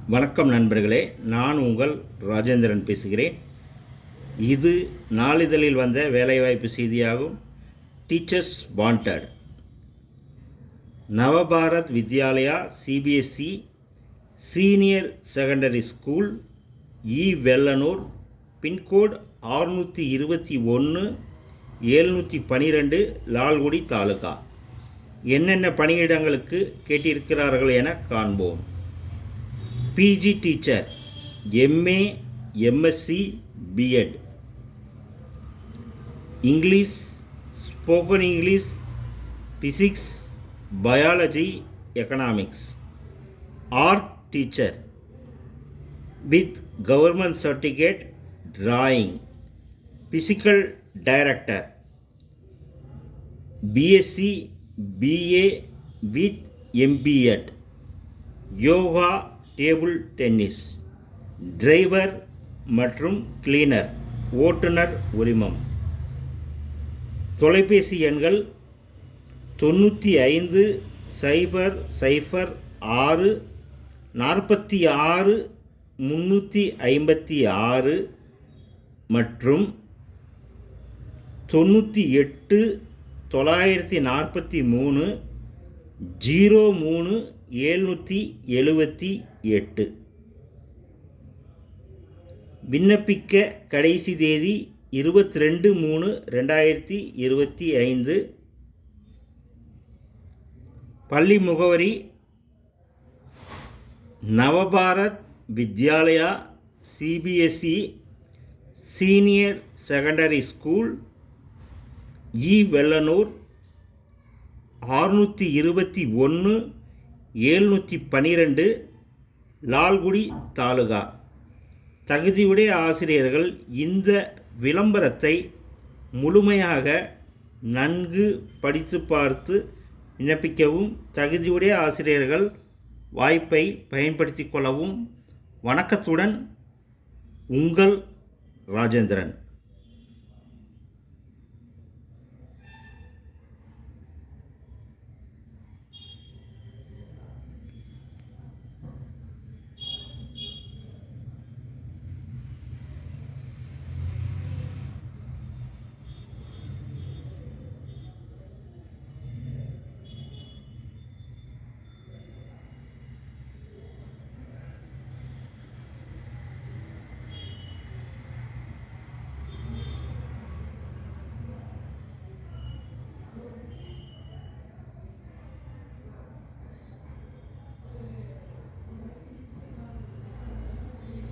வணக்கம் நண்பர்களே, நான் உங்கள் ராஜேந்திரன் பேசுகிறேன். இது நாளிதழில் வந்த வேலைவாய்ப்பு செய்தியாகும். Teachers wanted. Navabharat Vidyalaya CBSE senior secondary school Vellanur, pin code 621 712 Lalgudi taluka. என்னென்ன பணியிடங்களுக்கு கேட்டிருக்கிறார்கள் என காண்போம். PG teacher, MA, MSc, BEd, English, spoken English, physics, biology, economics. Art teacher with government certificate, drawing. Physical director, BSc, BA with MPEd. Yoga, table tennis. Driver மற்றும் cleaner, ஓட்டுநர் உரிமம். தொலைபேசி எண்கள் 95 006 46 356 மற்றும் 98 943 03 778. விண்ணப்பிக்க கடைசி தேதி 22/3/2025. பள்ளி முகவரி Navbharat Vidyalaya CBSE senior secondary school Vellanur, 621 712 Lalgudi taluka. தகுதியுடைய ஆசிரியர்கள் இந்த விளம்பரத்தை முழுமையாக நன்கு படித்து பார்த்து விண்ணப்பிக்கவும். தகுதியுடைய ஆசிரியர்கள் வாய்ப்பை பயன்படுத்திக் கொள்ளவும். வணக்கத்துடன் உங்கள் ராஜேந்திரன்.